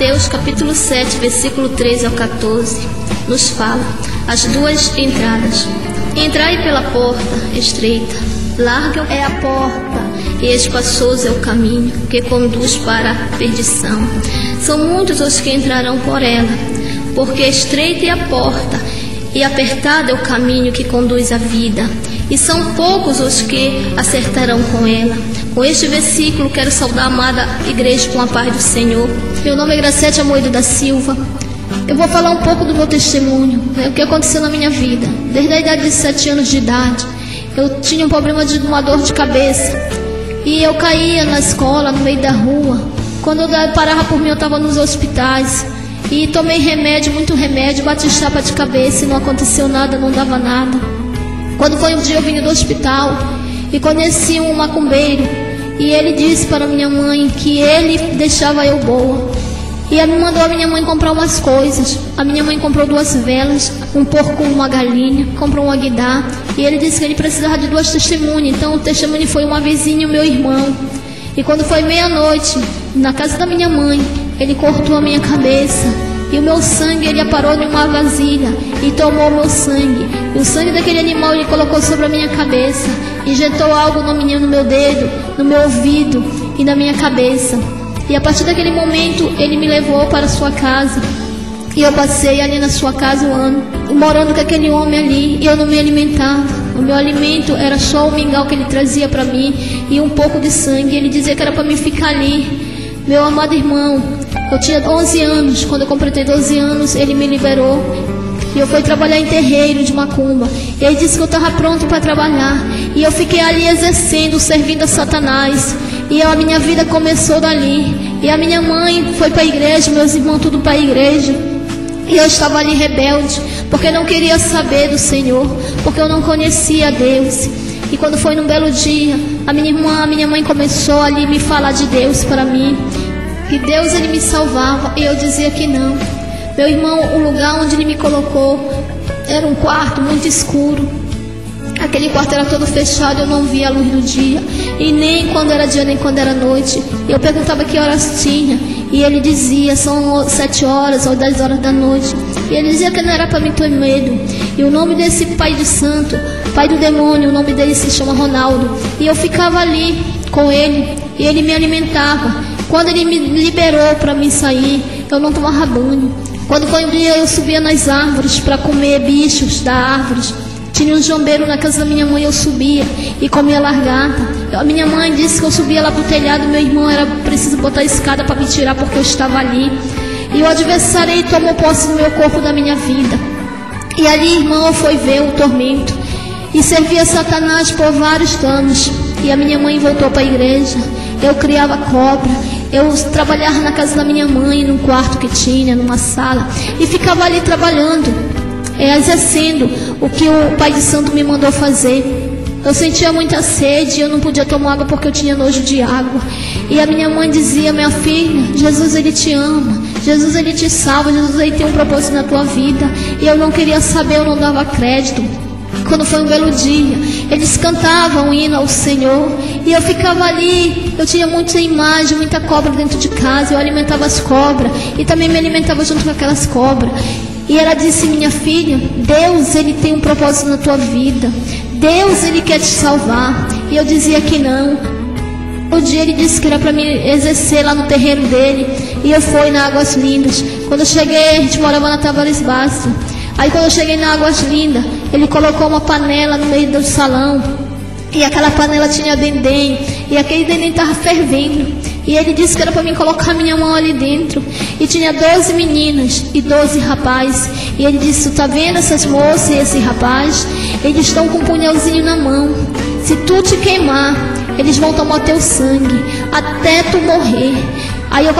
Mateus capítulo 7, versículo 13 ao 14, nos fala as duas entradas. Entrai pela porta estreita, larga é a porta e espaçoso é o caminho que conduz para a perdição. São muitos os que entrarão por ela, porque estreita é a porta e apertado é o caminho que conduz à vida, e são poucos os que acertarão com ela. Com este versículo quero saudar a amada igreja com a paz do Senhor. Meu nome é Graciete Amoedo da Silva. Eu vou falar um pouco do meu testemunho, o que aconteceu na minha vida. Desde a idade de 7 anos de idade, eu tinha um problema de uma dor de cabeça. E eu caía na escola, no meio da rua. Quando eu parava por mim, eu estava nos hospitais. E tomei remédio, muito remédio, bati chapa de cabeça e não aconteceu nada, não dava nada. Quando foi um dia eu vim do hospital e conheci um macumbeiro. E ele disse para minha mãe que ele deixava eu boa. E ele mandou a minha mãe comprar umas coisas. A minha mãe comprou 2 velas, um porco com uma galinha, comprou um aguidá. E ele disse que ele precisava de 2 testemunhas. Então o testemunho foi uma vizinha e o meu irmão. E quando foi meia-noite, na casa da minha mãe, ele cortou a minha cabeça. E o meu sangue ele aparou em uma vasilha e tomou o meu sangue. E o sangue daquele animal ele colocou sobre a minha cabeça. Injetou algo no meu dedo, no meu ouvido e na minha cabeça. E a partir daquele momento ele me levou para a sua casa. E eu passei ali na sua casa 1 ano, morando com aquele homem ali. E eu não me alimentava. O meu alimento era só o mingau que ele trazia para mim e um pouco de sangue. Ele dizia que era para mim ficar ali. Meu amado irmão, eu tinha 11 anos. Quando eu completei 12 anos, ele me liberou. E eu fui trabalhar em terreiro de macumba. E ele disse que eu estava pronto para trabalhar. E eu fiquei ali exercendo, servindo a Satanás. E a minha vida começou dali. E a minha mãe foi para a igreja, meus irmãos tudo para a igreja. E eu estava ali rebelde, porque eu não queria saber do Senhor, porque eu não conhecia Deus. E quando foi num belo dia, a minha mãe começou ali me falar de Deus para mim. Que Deus ele me salvava. E eu dizia que não. Meu irmão, o lugar onde ele me colocou era um quarto muito escuro. Aquele quarto era todo fechado, eu não via a luz do dia. E nem quando era dia, nem quando era noite. E eu perguntava que horas tinha. E ele dizia, são 7 horas ou 10 horas da noite. E ele dizia que não era para mim ter medo. E o nome desse pai de santo, pai do demônio, o nome dele se chama Ronaldo. E eu ficava ali com ele. E ele me alimentava. Quando ele me liberou para mim sair, eu não tomava banho. Quando foi um dia eu subia nas árvores para comer bichos da árvore. Tinha um jombeiro na casa da minha mãe, eu subia e comia largata. A minha mãe disse que eu subia lá pro telhado, meu irmão era preciso botar a escada para me tirar porque eu estava ali. E o adversário tomou posse do meu corpo, da minha vida. E ali, irmão, foi ver o tormento. E servia Satanás por vários anos. E a minha mãe voltou para a igreja. Eu criava cobra. Eu trabalhava na casa da minha mãe, num quarto que tinha, numa sala. E ficava ali trabalhando, exercendo o que o Pai de Santo me mandou fazer. Eu sentia muita sede, eu não podia tomar água porque eu tinha nojo de água. E a minha mãe dizia, minha filha, Jesus ele te ama, Jesus ele te salva, Jesus ele tem um propósito na tua vida. E eu não queria saber, eu não dava crédito. Quando foi um belo dia, eles cantavam um hino ao Senhor. E eu ficava ali, eu tinha muita imagem, muita cobra dentro de casa. Eu alimentava as cobras e também me alimentava junto com aquelas cobras. E ela disse, minha filha, Deus ele tem um propósito na tua vida. Deus ele quer te salvar. E eu dizia que não. Um dia ele disse que era para mim exercer lá no terreiro dele. E eu fui na Águas Lindas. Quando eu cheguei, a gente morava na Tavares Basto. Aí quando eu cheguei na Águas Lindas, ele colocou uma panela no meio do salão. E aquela panela tinha dendém. E aquele dendém estava fervendo. E ele disse que era para mim colocar minha mão ali dentro. E tinha 12 meninas e 12 rapazes. E ele disse, tu tá vendo essas moças e esse rapaz? Eles estão com um punhalzinho na mão. Se tu te queimar, eles vão tomar teu sangue até tu morrer. Aí eu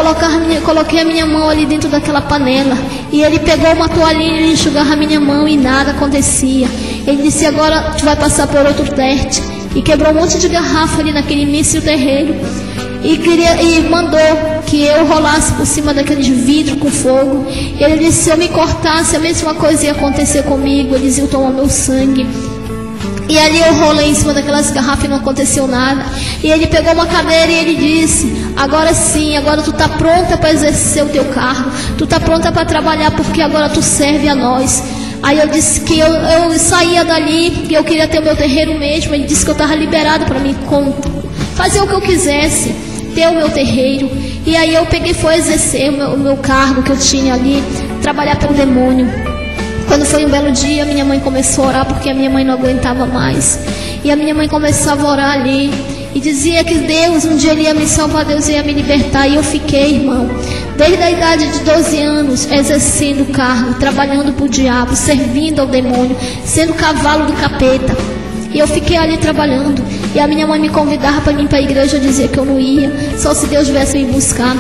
coloquei a minha mão ali dentro daquela panela. E ele pegou uma toalhinha e enxugava a minha mão e nada acontecia. Ele disse, agora tu vai passar por outro teste. E quebrou um monte de garrafa ali naquele início terreiro. E mandou que eu rolasse por cima daqueles vidros com fogo. Ele disse, se eu me cortasse, a mesma coisa ia acontecer comigo. Eles iam tomar meu sangue. E ali eu rolei em cima daquelas garrafas e não aconteceu nada. E ele pegou uma cadeira e ele disse: agora sim, agora tu tá pronta para exercer o teu cargo. Tu tá pronta para trabalhar porque agora tu serve a nós. Aí eu disse que eu saía dali, que eu queria ter o meu terreiro mesmo. Ele disse que eu estava liberado para mim fazer o que eu quisesse, ter o meu terreiro. E aí eu peguei e fui exercer o meu cargo que eu tinha ali, trabalhar pelo demônio. Quando foi um belo dia, minha mãe começou a orar, porque a minha mãe não aguentava mais. E a minha mãe começava a orar ali e dizia que Deus, um dia ele ia me salvar, Deus ia me libertar. E eu fiquei, irmão, desde a idade de 12 anos, exercendo o cargo, trabalhando para o diabo, servindo ao demônio, sendo cavalo do capeta. E eu fiquei ali trabalhando. E a minha mãe me convidava para ir para a igreja, eu dizia que eu não ia, só se Deus viesse me buscar.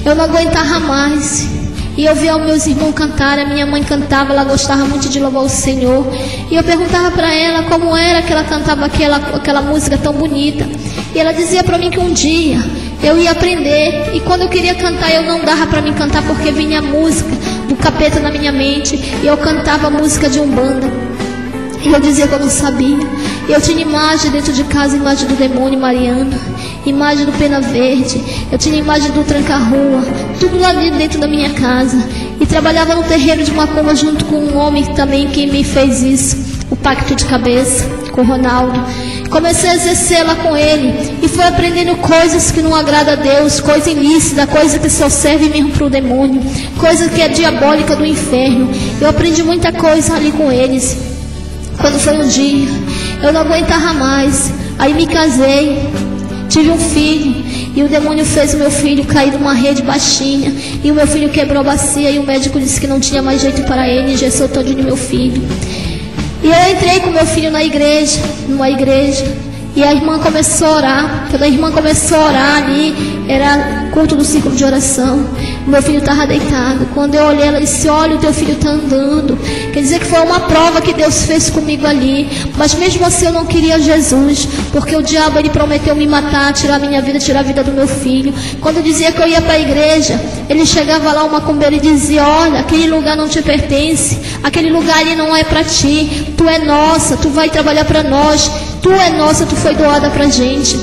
Eu não aguentava mais. E eu via os meus irmãos cantarem, a minha mãe cantava, ela gostava muito de louvar o Senhor. E eu perguntava para ela como era que ela cantava aquela música tão bonita. E ela dizia para mim que um dia eu ia aprender. E quando eu queria cantar, eu não dava para mim cantar, porque vinha a música do capeta na minha mente. E eu cantava a música de Umbanda. E eu dizia que eu não sabia. E eu tinha imagem dentro de casa, imagem do demônio Mariana, imagem do Pena Verde, eu tinha imagem do Tranca-Rua, tudo lá dentro da minha casa. E trabalhava no terreiro de Macumba junto com um homem também que me fez isso, o pacto de cabeça, com o Ronaldo. Comecei a exercer lá com ele e fui aprendendo coisas que não agrada a Deus, coisa ilícita, coisa que só serve mesmo para o demônio, coisa que é diabólica do inferno. Eu aprendi muita coisa ali com eles. Quando foi um dia, eu não aguentava mais. Aí me casei, tive um filho. E o demônio fez o meu filho cair numa rede baixinha. E o meu filho quebrou a bacia. E o médico disse que não tinha mais jeito para ele. Engessou todo de meu filho. E eu entrei com meu filho na igreja, numa igreja. E a irmã começou a orar. Quando a irmã começou a orar ali, era culto do círculo de oração. Meu filho estava deitado. Quando eu olhei, ela disse: olha, o teu filho está andando. Quer dizer que foi uma prova que Deus fez comigo ali. Mas mesmo assim eu não queria Jesus, porque o diabo ele prometeu me matar, tirar a minha vida, tirar a vida do meu filho. Quando eu dizia que eu ia para a igreja, ele chegava lá, uma macumbeiro, e dizia: olha, aquele lugar não te pertence, aquele lugar ali não é para ti, tu é nossa, tu vai trabalhar para nós, tu é nossa, tu foi doada pra gente.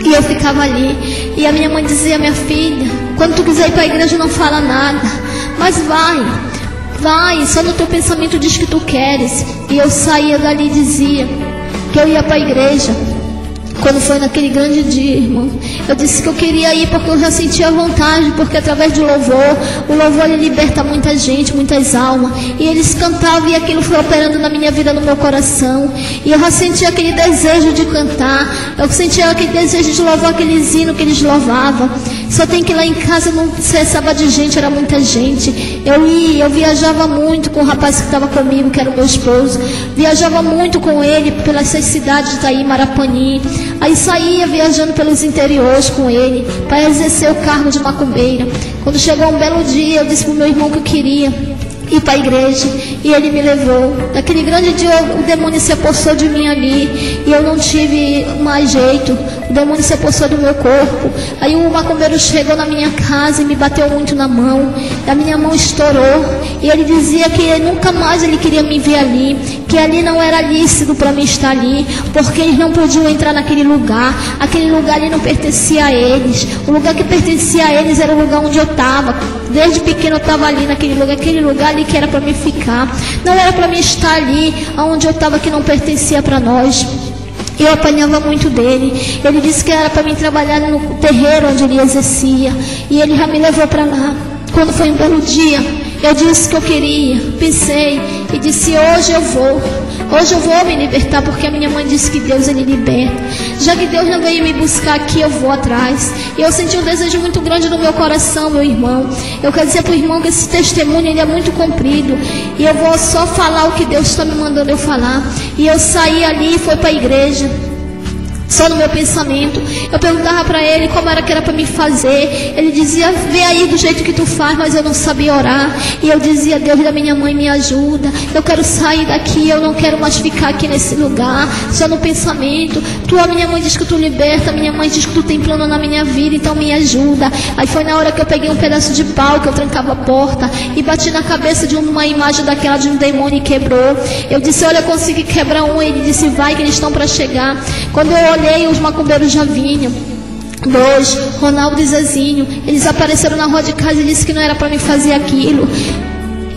E eu ficava ali. E a minha mãe dizia: minha filha, quando tu quiser ir para a igreja não fala nada, mas vai, só no teu pensamento diz que tu queres. E eu saía dali e dizia que eu ia para a igreja. Quando foi naquele grande dia, irmão, eu disse que eu queria ir porque eu já sentia vontade, porque através do louvor, o louvor ele liberta muita gente, muitas almas. E eles cantavam e aquilo foi operando na minha vida, no meu coração. E eu já sentia aquele desejo de cantar, eu sentia aquele desejo de louvar aqueles hinos que eles louvavam. Só tem que ir lá em casa não cessava de gente, era muita gente. Eu viajava muito com o rapaz que estava comigo, que era o meu esposo. Viajava muito com ele pelas cidades de Itaí, Marapani. Aí saía viajando pelos interiores com ele para exercer o cargo de macumbeira. Quando chegou um belo dia, eu disse para o meu irmão que eu queria ir para a igreja, e ele me levou. Naquele grande dia o demônio se apossou de mim ali, e eu não tive mais jeito. O demônio se apossou do meu corpo. Aí o macumbeiro chegou na minha casa e me bateu muito na mão. A minha mão estourou, e ele dizia que nunca mais ele queria me ver ali, que ali não era lícito para mim estar ali, porque eles não podiam entrar naquele lugar. Aquele lugar ali não pertencia a eles. O lugar que pertencia a eles era o lugar onde eu estava. Desde pequeno eu estava ali naquele lugar, aquele lugar ali que era para mim ficar. Não era para mim estar ali onde eu estava, que não pertencia para nós. Eu apanhava muito dele. Ele disse que era para mim trabalhar no terreiro onde ele exercia, e ele já me levou para lá. Quando foi um belo dia, eu disse que eu queria, pensei e disse: hoje eu vou me libertar, porque a minha mãe disse que Deus ele liberta. Já que Deus não veio me buscar aqui, eu vou atrás. E eu senti um desejo muito grande no meu coração, meu irmão. Eu quero dizer para o irmão que esse testemunho ele é muito comprido, e eu vou só falar o que Deus está me mandando eu falar. E eu saí ali e fui para a igreja. só no meu pensamento. Eu perguntava para ele como era que era para me fazer. Ele dizia, vê aí do jeito que tu faz, mas eu não sabia orar. E eu dizia, Deus da minha mãe, me ajuda. Eu quero sair daqui, eu não quero mais ficar aqui nesse lugar, só no pensamento. A minha mãe diz que tu liberta, minha mãe diz que tu tem plano na minha vida, então me ajuda. Aí foi na hora que eu peguei um pedaço de pau, que eu trancava a porta, e bati na cabeça de uma imagem daquela de um demônio e quebrou. Eu disse, olha, eu consegui quebrar um. Ele disse, vai que eles estão para chegar. Quando eu olhei, os macumbeiros já vinham. 2, Ronaldo e Zezinho, eles apareceram na rua de casa e disse que não era para me fazer aquilo.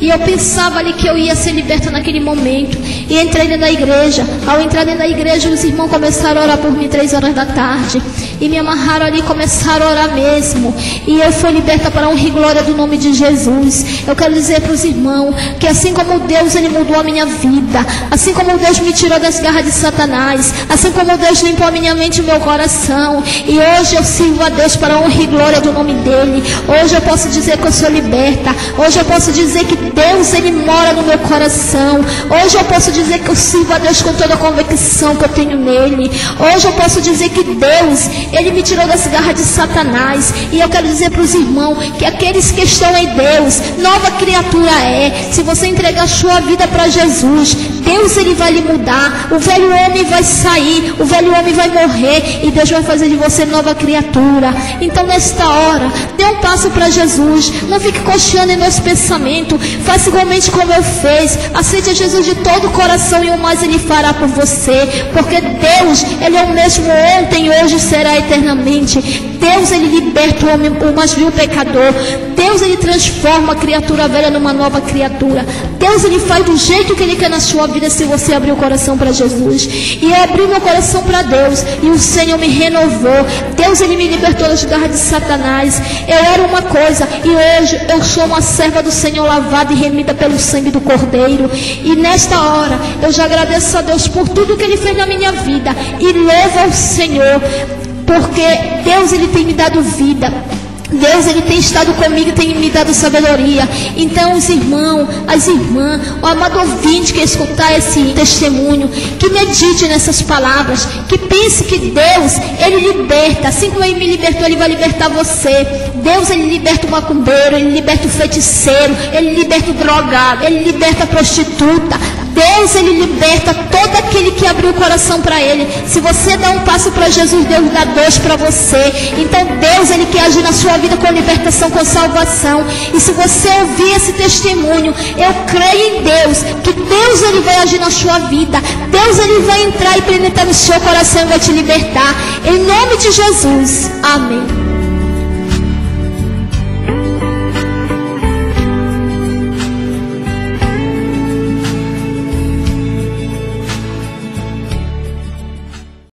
E eu pensava ali que eu ia ser liberta naquele momento. E entrei dentro da igreja. Ao entrar dentro da igreja, os irmãos começaram a orar por mim 3 horas da tarde. E me amarraram ali e começaram a orar mesmo. E eu fui liberta para a honra e glória do nome de Jesus. Eu quero dizer para os irmãos que assim como Deus, Ele mudou a minha vida. Assim como Deus me tirou das garras de Satanás. Assim como Deus limpou a minha mente e o meu coração. E hoje eu sirvo a Deus para a honra e glória do nome dEle. Hoje eu posso dizer que eu sou liberta. Hoje eu posso dizer que Deus, Ele mora no meu coração. Hoje eu posso dizer que eu sirvo a Deus com toda a convicção que eu tenho nele. Hoje eu posso dizer que Deus, Ele me tirou das garras de Satanás. E eu quero dizer para os irmãos que aqueles que estão em Deus, nova criatura é. Se você entregar a sua vida para Jesus, Deus, Ele vai lhe mudar. O velho homem vai sair, o velho homem vai morrer e Deus vai fazer de você nova criatura. Então nesta hora, dê um passo para Jesus. Não fique cocheando em meus pensamentos. Faça igualmente como eu fiz. Aceite a Jesus de todo o coração e o mais Ele fará por você. Porque Deus, Ele é o mesmo ontem e hoje será eternamente. Deus, Ele liberta o homem, o mais vil pecador. Deus, Ele transforma a criatura velha numa nova criatura. Deus, Ele faz do jeito que Ele quer na sua vida se você abrir o coração para Jesus. E eu abri meu coração para Deus e o Senhor me renovou. Deus, Ele me libertou das garras de Satanás. Eu era uma coisa e hoje eu sou uma serva do Senhor, lavada e remida pelo sangue do Cordeiro. E nesta hora eu já agradeço a Deus por tudo que Ele fez na minha vida e louvo ao Senhor, porque Deus, Ele tem me dado vida. Deus, Ele tem estado comigo e tem me dado sabedoria. Então os irmãos, as irmãs, o amado ouvinte que escutar esse testemunho, que medite nessas palavras, que pense que Deus, Ele liberta. Assim como Ele me libertou, Ele vai libertar você. Deus, Ele liberta o macumbeiro, Ele liberta o feiticeiro, Ele liberta o drogado, Ele liberta a prostituta. Deus, Ele liberta todo aquele que abriu o coração para Ele. Se você dá um passo para Jesus, Deus dá 2 para você. Então Deus, Ele quer agir na sua vida com libertação, com salvação. E se você ouvir esse testemunho, eu creio em Deus, que Deus, Ele vai agir na sua vida. Deus, Ele vai entrar e penetrar no seu coração e vai te libertar. Em nome de Jesus. Amém.